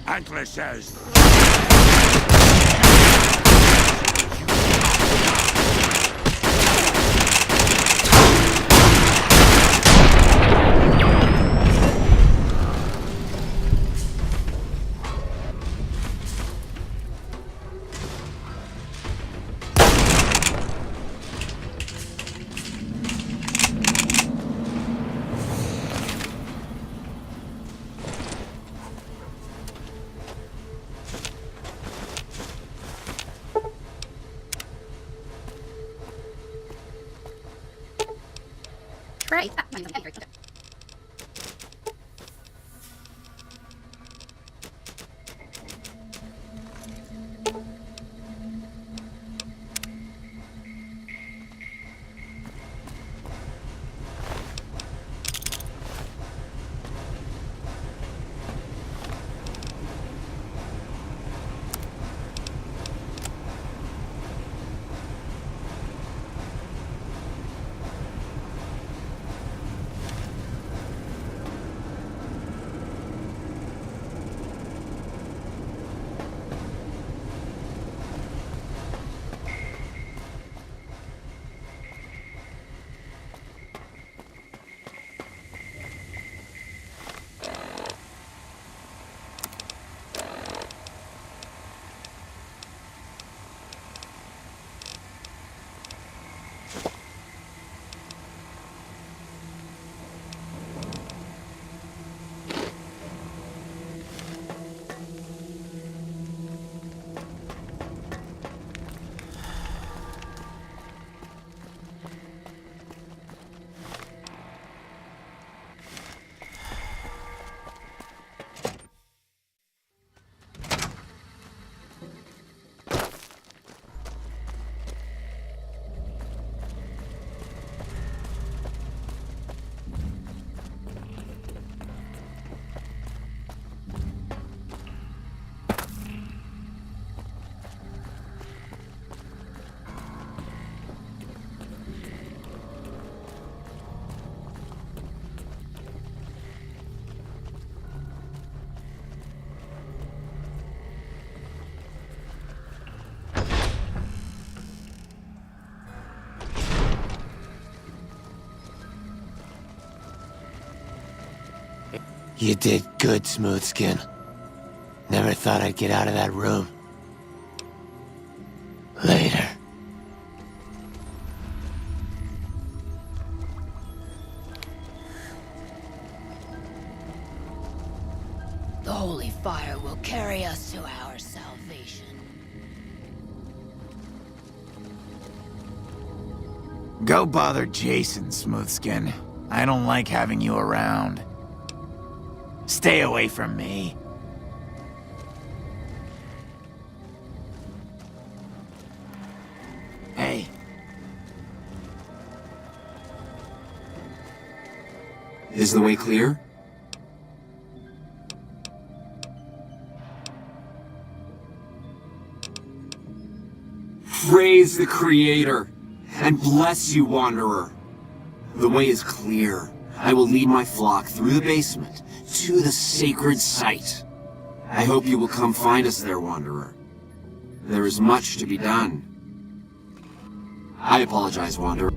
Antler says. Right. You did good, Smoothskin. Never thought I'd get out of that room. Later. The holy fire will carry us to our salvation. Go bother Jason, Smoothskin. I don't like having you around. Stay away from me. Hey. Is the way clear? Praise the Creator, and bless you, Wanderer. The way is clear. I will lead my flock through the basement to the sacred site. I hope you will come find us there, Wanderer. There is much to be done. I apologize, Wanderer.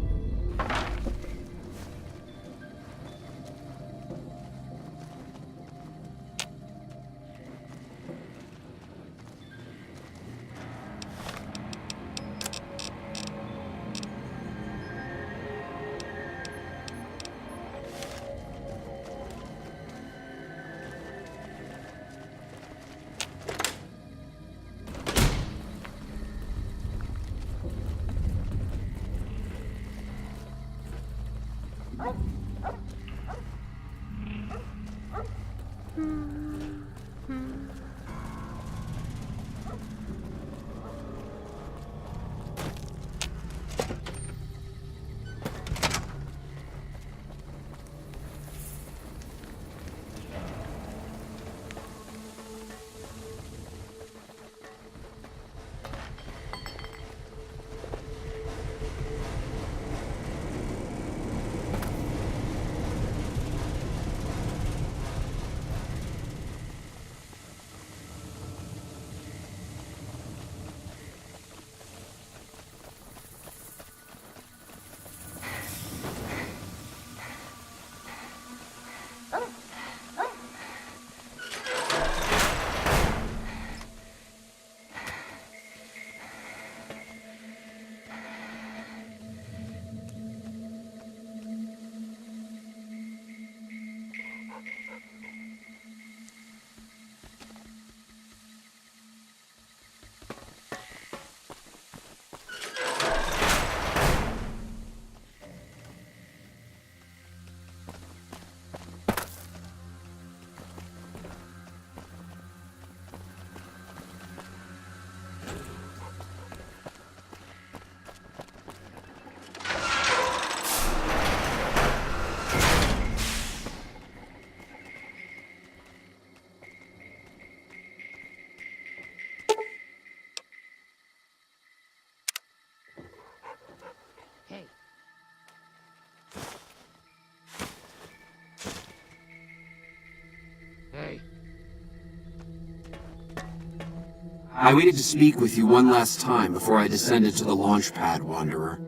I waited to speak with you one last time before I descended to the launch pad, Wanderer.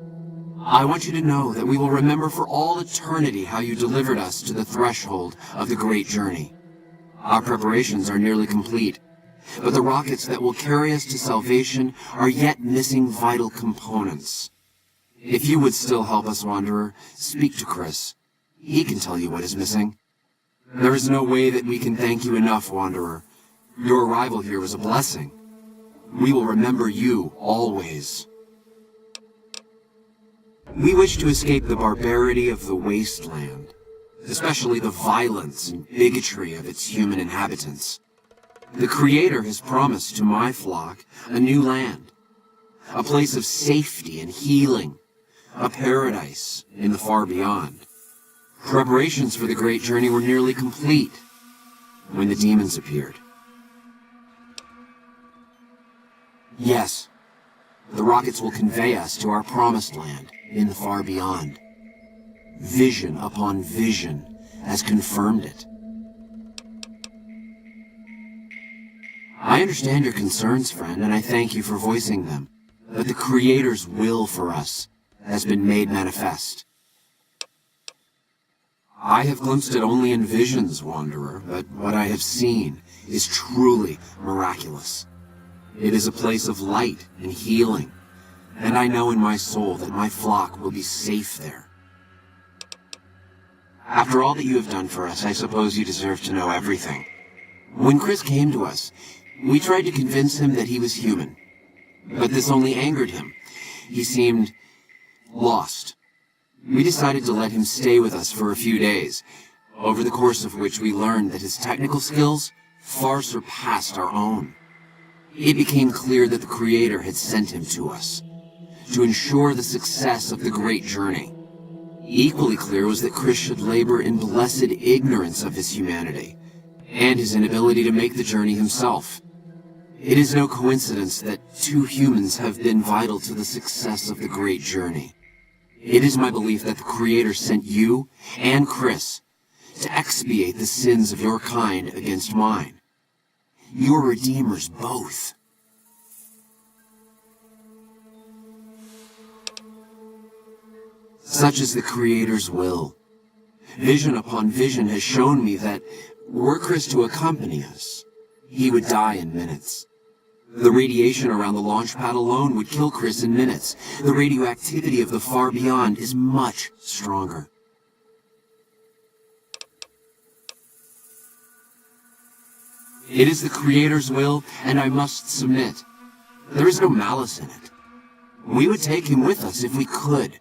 I want you to know that we will remember for all eternity how you delivered us to the threshold of the great journey. Our preparations are nearly complete, but the rockets that will carry us to salvation are yet missing vital components. If you would still help us, Wanderer, speak to Chris. He can tell you what is missing. There is no way that we can thank you enough, Wanderer. Your arrival here was a blessing. We will remember you always. We wish to escape the barbarity of the wasteland, especially the violence and bigotry of its human inhabitants. The Creator has promised to my flock a new land, a place of safety and healing, a paradise in the far beyond. Preparations for the great journey were nearly complete when the demons appeared. Yes, the rockets will convey us to our promised land in the far beyond. Vision upon vision has confirmed it. I understand your concerns, friend, and I thank you for voicing them. But the Creator's will for us has been made manifest. I have glimpsed it only in visions, Wanderer, but what I have seen is truly miraculous. It is a place of light and healing, and I know in my soul that my flock will be safe there. After all that you have done for us, I suppose you deserve to know everything. When Chris came to us, we tried to convince him that he was human, but this only angered him. He seemed lost. We decided to let him stay with us for a few days, over the course of which we learned that his technical skills far surpassed our own. It became clear that the Creator had sent him to us, to ensure the success of the great journey. Equally clear was that Chris should labor in blessed ignorance of his humanity, and his inability to make the journey himself. It is no coincidence that two humans have been vital to the success of the great journey. It is my belief that the Creator sent you and Chris to expiate the sins of your kind against mine. Your redeemers both. Such is the Creator's will. Vision upon vision has shown me that, were Chris to accompany us, he would die in minutes. The radiation around the launch pad alone would kill Chris in minutes. The radioactivity of the far beyond is much stronger. It is the Creator's will, and I must submit. There is no malice in it. We would take him with us if we could.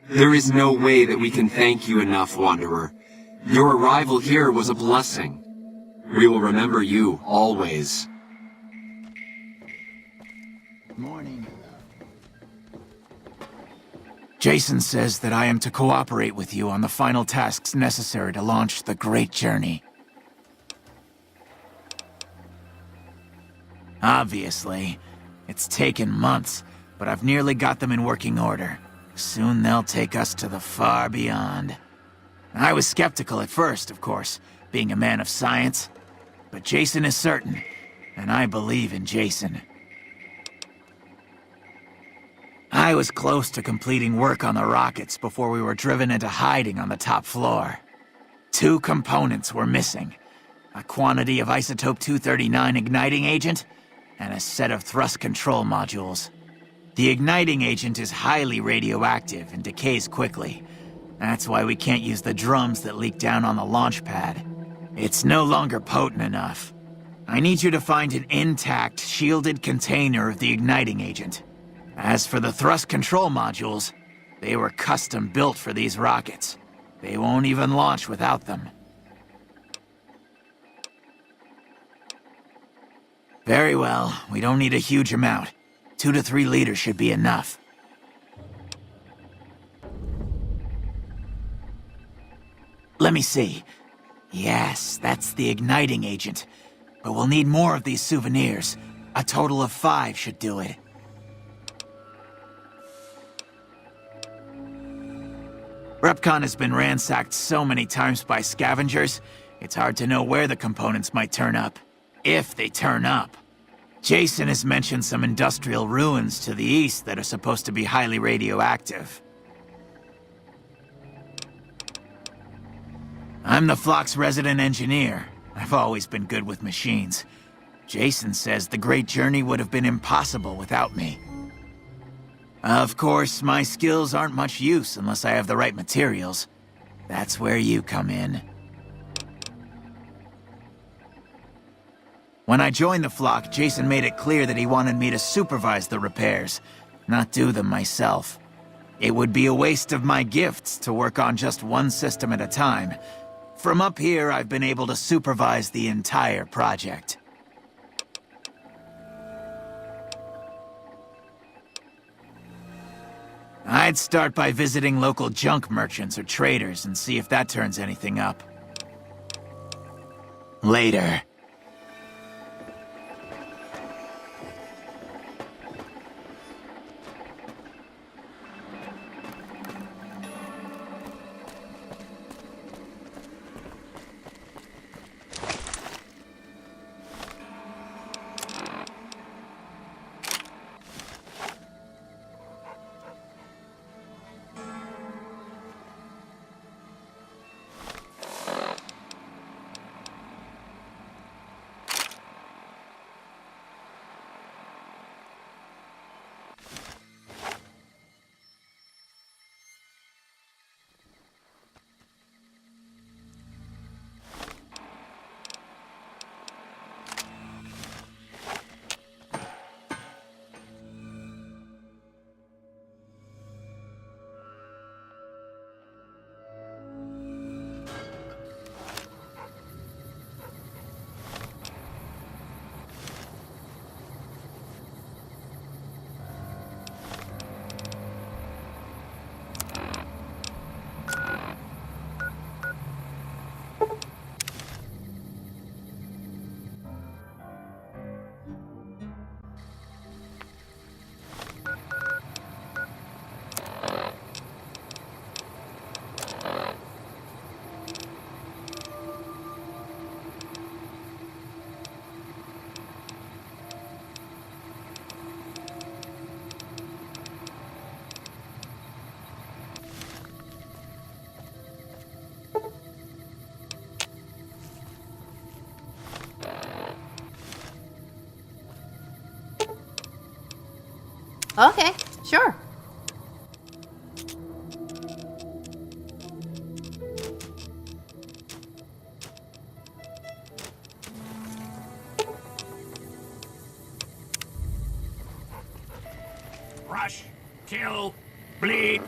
There is no way that we can thank you enough, Wanderer. Your arrival here was a blessing. We will remember you always. Morning. Jason says that I am to cooperate with you on the final tasks necessary to launch the great journey. Obviously, it's taken months, but I've nearly got them in working order. Soon they'll take us to the far beyond. I was skeptical at first, of course, being a man of science. But Jason is certain, and I believe in Jason. I was close to completing work on the rockets before we were driven into hiding on the top floor. 2 components were missing. A quantity of isotope 239 igniting agent, and a set of thrust control modules. The igniting agent is highly radioactive and decays quickly. That's why we can't use the drums that leak down on the launch pad. It's no longer potent enough. I need you to find an intact, shielded container of the igniting agent. As for the thrust control modules, they were custom built for these rockets. They won't even launch without them. Very well, we don't need a huge amount. 2 to 3 liters should be enough. Let me see. Yes, that's the igniting agent. But we'll need more of these souvenirs. A total of 5 should do it. Repcon has been ransacked so many times by scavengers, it's hard to know where the components might turn up. If they turn up. Jason has mentioned some industrial ruins to the east that are supposed to be highly radioactive. I'm the flock's resident engineer. I've always been good with machines. Jason says the Great Journey would have been impossible without me. Of course, my skills aren't much use unless I have the right materials. That's where you come in. When I joined the flock, Jason made it clear that he wanted me to supervise the repairs, not do them myself. It would be a waste of my gifts to work on just one system at a time. From up here, I've been able to supervise the entire project. I'd start by visiting local junk merchants or traders and see if that turns anything up. Later. Okay, sure. Rush, kill, bleed.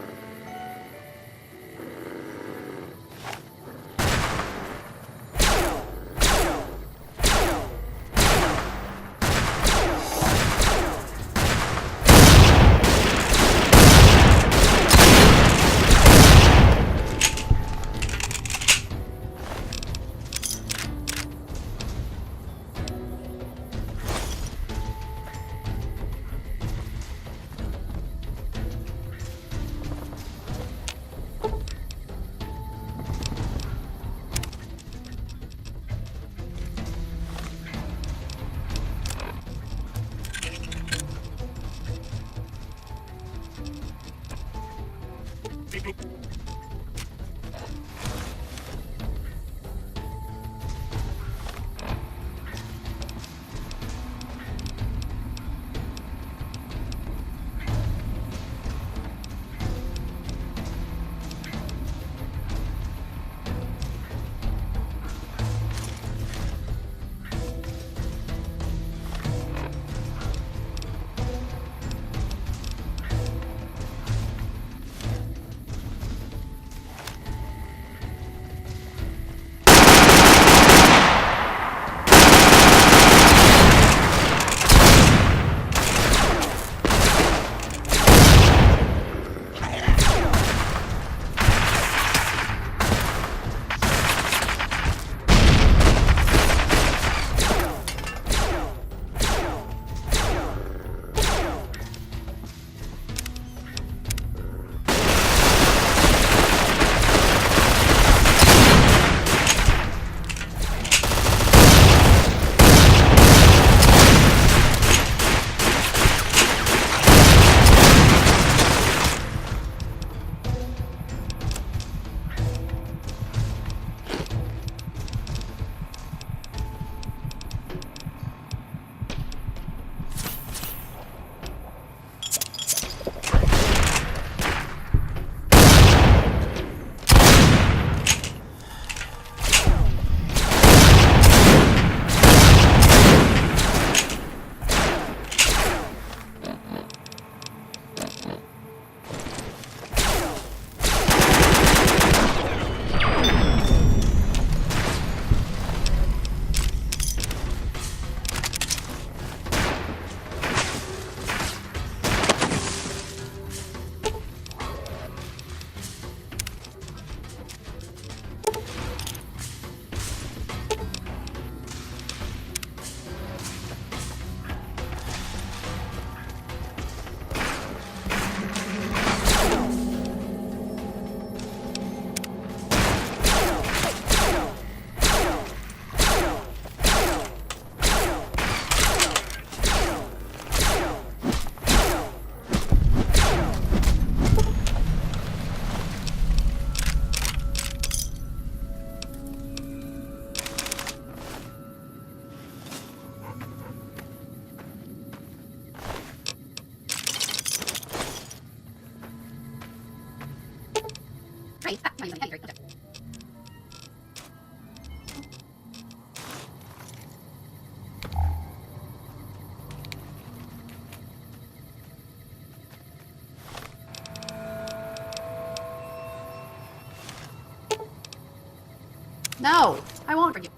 No, I won't forgive.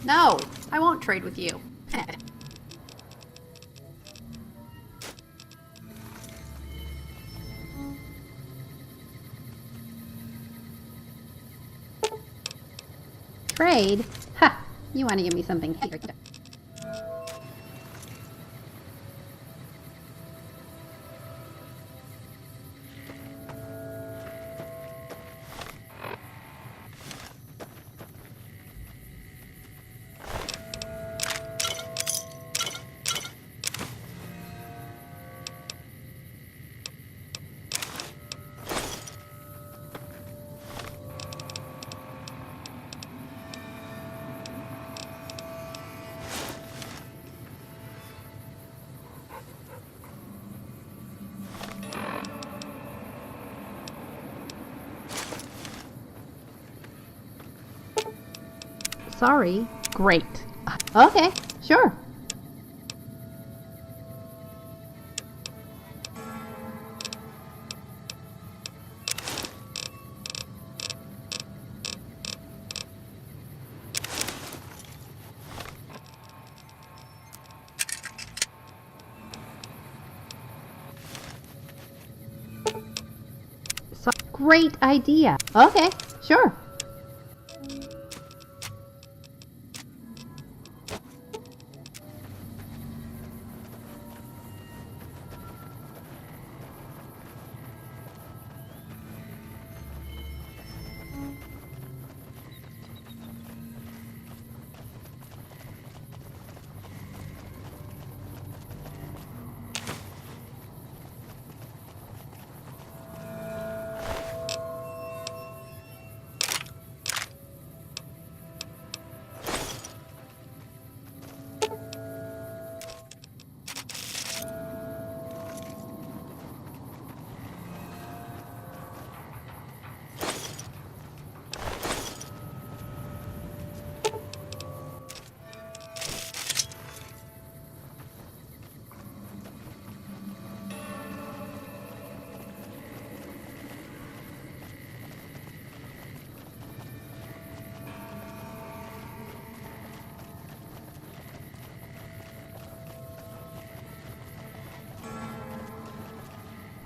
No, I won't trade with you. Trade? Ha! You want to give me something here. Sorry. Great. Okay, sure. Great idea. Okay, sure.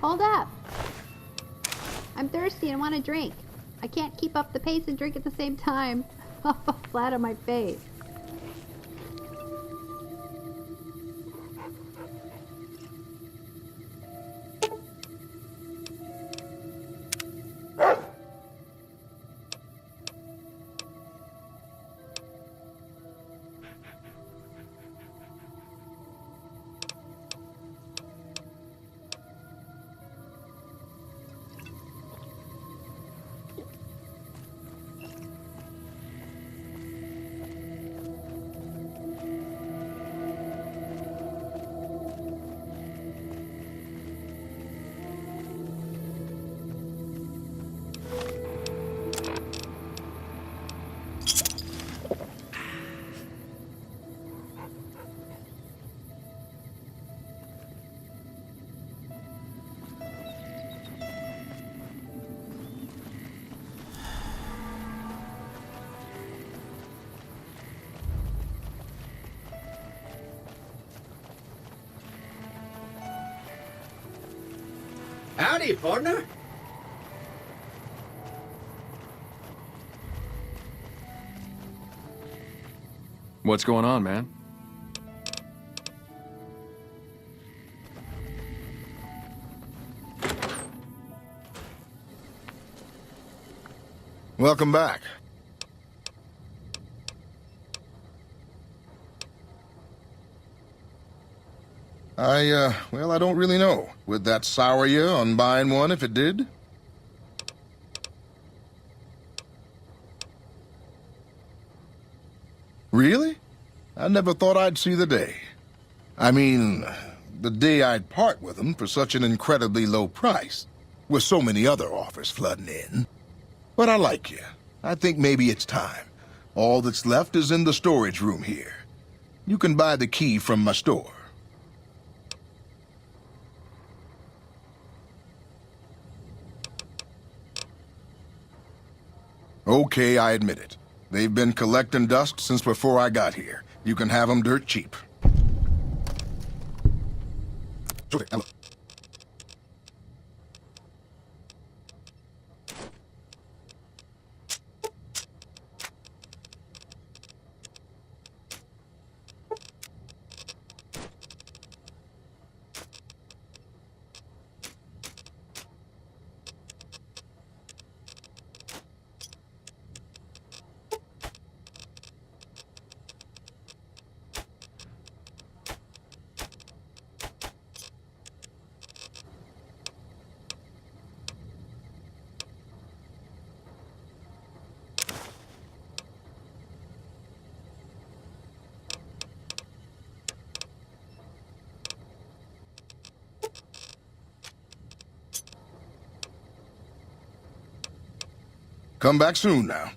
Hold up. I'm thirsty and want a drink. I can't keep up the pace and drink at the same time. I'll fall flat on my face. Howdy, partner. What's going on, man? Welcome back. Well, I don't really know. Would that sour you on buying one if it did? Really? I never thought I'd see the day. I mean, the day I'd part with them for such an incredibly low price, with so many other offers flooding in. But I like you. I think maybe it's time. All that's left is in the storage room here. You can buy the key from my store. Okay, I admit it. They've been collecting dust since before I got here. You can have them dirt cheap. Come back soon now.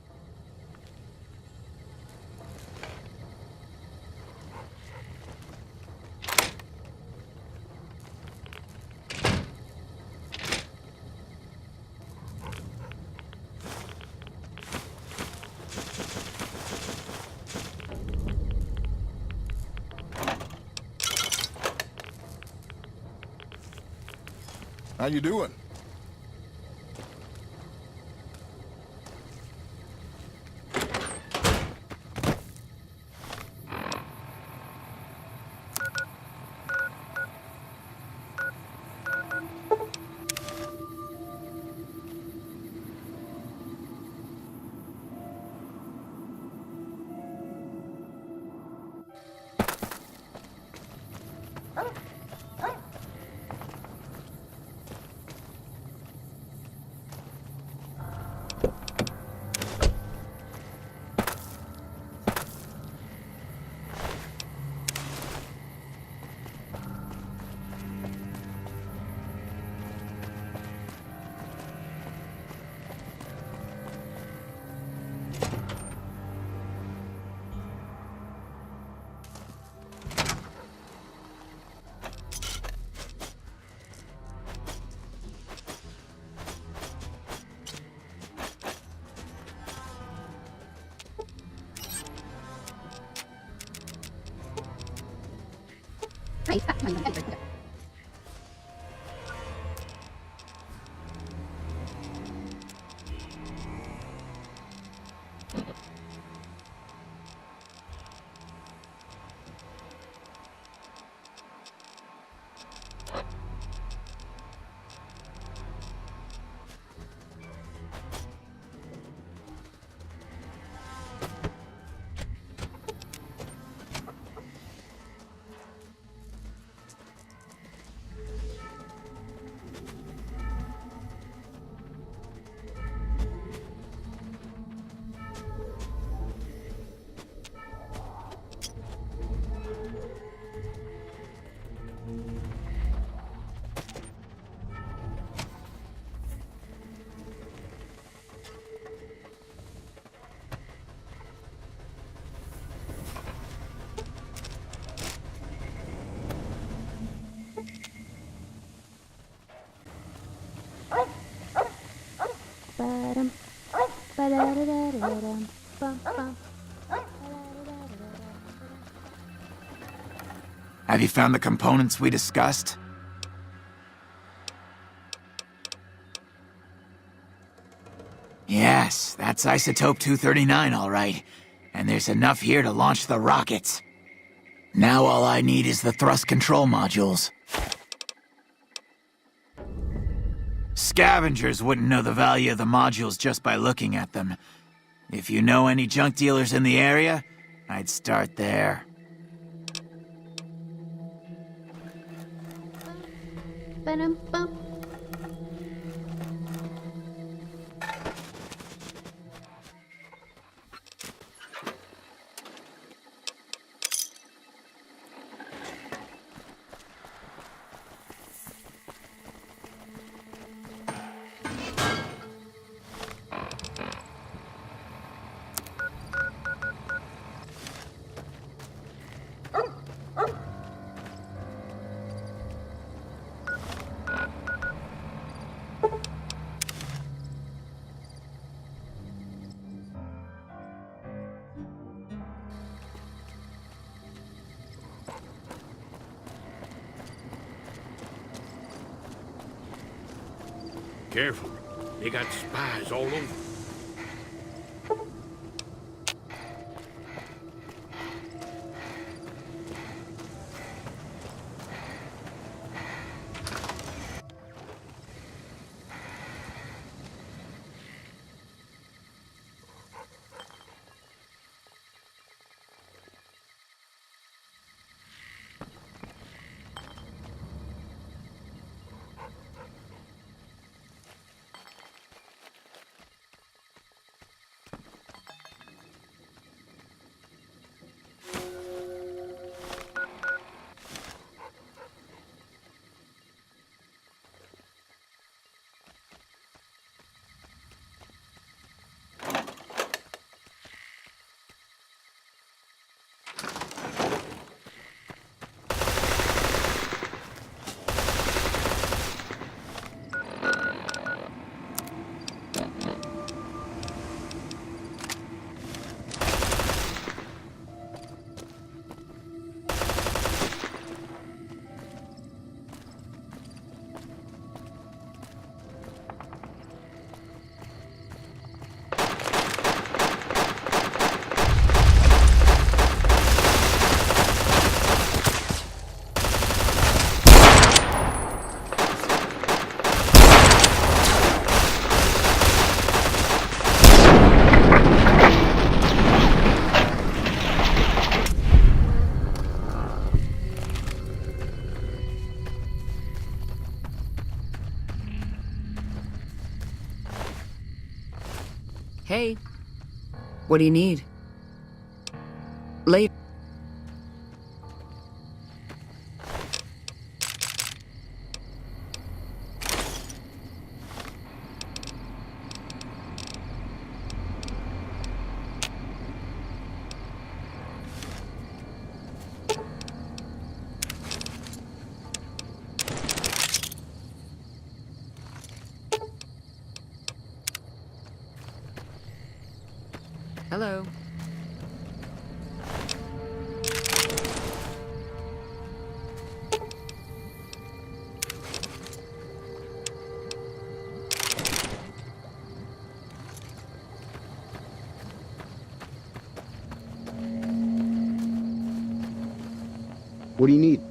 How you doing? Have you found the components we discussed? Yes, that's isotope 239, all right. And there's enough here to launch the rockets. Now all I need is the thrust control modules. Scavengers wouldn't know the value of the modules just by looking at them. If you know any junk dealers in the area, I'd start there. Ba-dum-bum. Careful. They got spies all over. Hey. What do you need? Later. Hello. What do you need?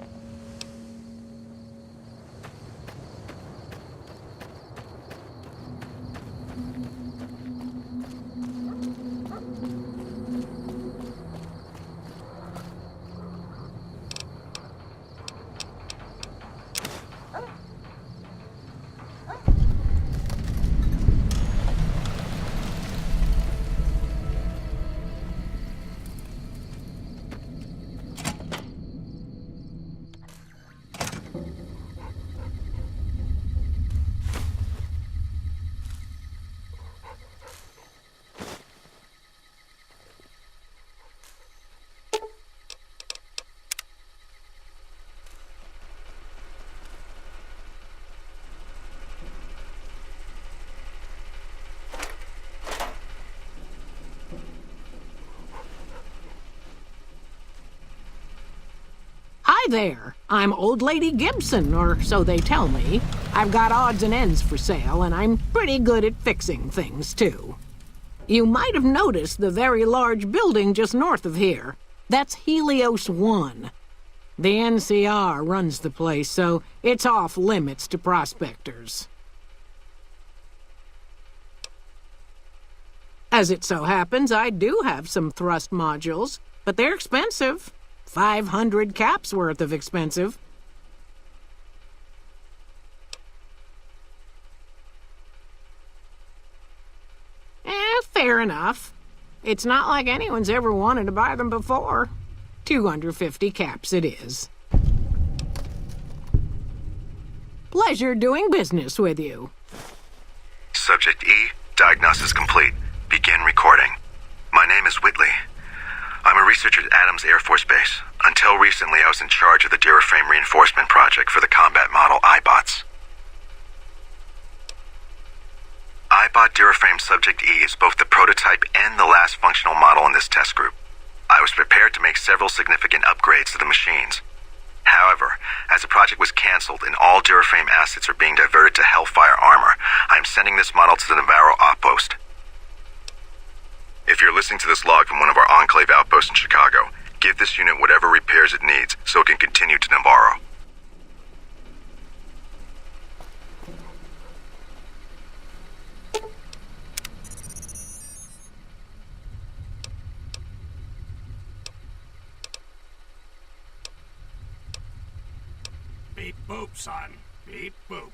Hi there. I'm Old Lady Gibson, or so they tell me. I've got odds and ends for sale, and I'm pretty good at fixing things, too. You might have noticed the very large building just north of here. That's Helios 1. The NCR runs the place, so it's off limits to prospectors. As it so happens, I do have some thrust modules, but they're expensive. 500 caps worth of expensive. Fair enough. It's not like anyone's ever wanted to buy them before. 250 caps it is. Pleasure doing business with you. Subject E, diagnosis complete. Begin recording. My name is Whitley. I'm a researcher at Adams Air Force Base. Until recently, I was in charge of the Duraframe reinforcement project for the combat model iBots. iBot Duraframe Subject E is both the prototype and the last functional model in this test group. I was prepared to make several significant upgrades to the machines. However, as the project was cancelled and all Duraframe assets are being diverted to Hellfire armor, I am sending this model to the Navarro outpost. If you're listening to this log from one of our Enclave outposts in Chicago, give this unit whatever repairs it needs so it can continue to Navarro. Beep boop, son. Beep boop.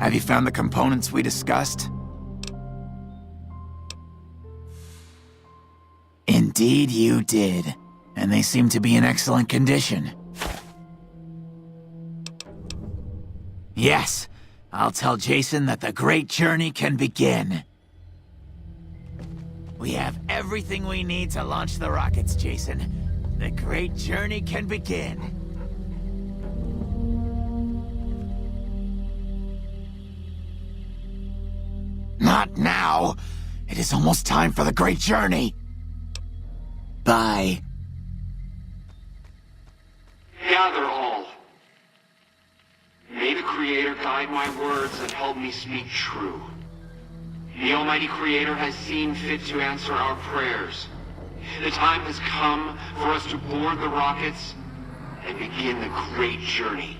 Have you found the components we discussed? Indeed you did. And they seem to be in excellent condition. Yes, I'll tell Jason that the great journey can begin. We have everything we need to launch the rockets, Jason. The great journey can begin. Not now. It is almost time for the great journey. Bye. Gather all. May the Creator guide my words and help me speak true. The Almighty Creator has seen fit to answer our prayers. The time has come for us to board the rockets and begin the great journey.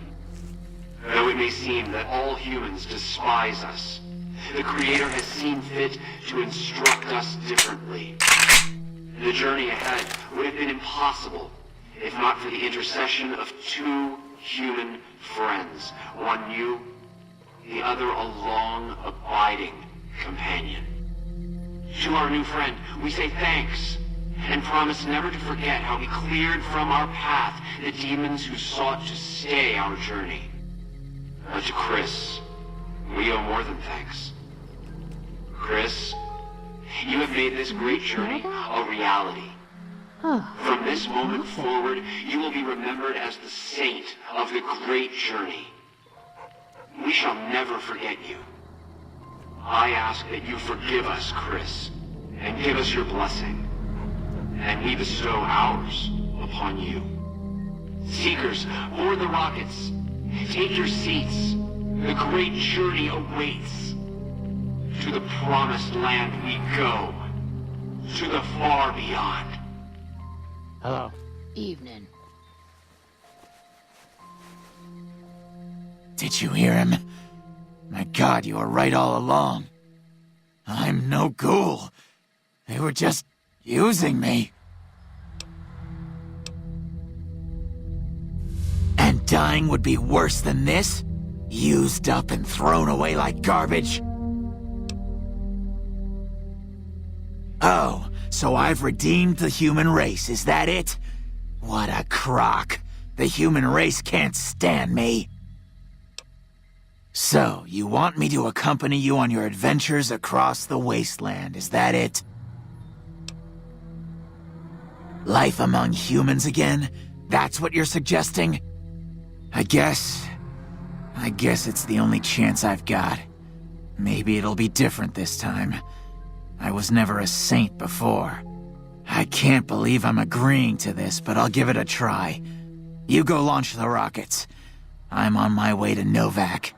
Though it may seem that all humans despise us, the Creator has seen fit to instruct us differently. The journey ahead would have been impossible if not for the intercession of two human friends. One new, the other a long, abiding companion. To our new friend, we say thanks and promise never to forget how he cleared from our path the demons who sought to stay our journey. But to Chris, we owe more than thanks. Chris, you have made this great journey a reality. From this moment forward, you will be remembered as the saint of the great journey. We shall never forget you. I ask that you forgive us, Chris, and give us your blessing, and we bestow ours upon you. Seekers, board the rockets. Take your seats. The great journey awaits. To the promised land we go. To the far beyond. Hello. Evening. Did you hear him? My God, you were right all along. I'm no ghoul. They were just using me. And dying would be worse than this? Used up and thrown away like garbage? Oh, so I've redeemed the human race, is that it? What a crock. The human race can't stand me. So, you want me to accompany you on your adventures across the wasteland, is that it? Life among humans again? That's what you're suggesting? I guess it's the only chance I've got. Maybe it'll be different this time. I was never a saint before. I can't believe I'm agreeing to this, but I'll give it a try. You go launch the rockets. I'm on my way to Novak.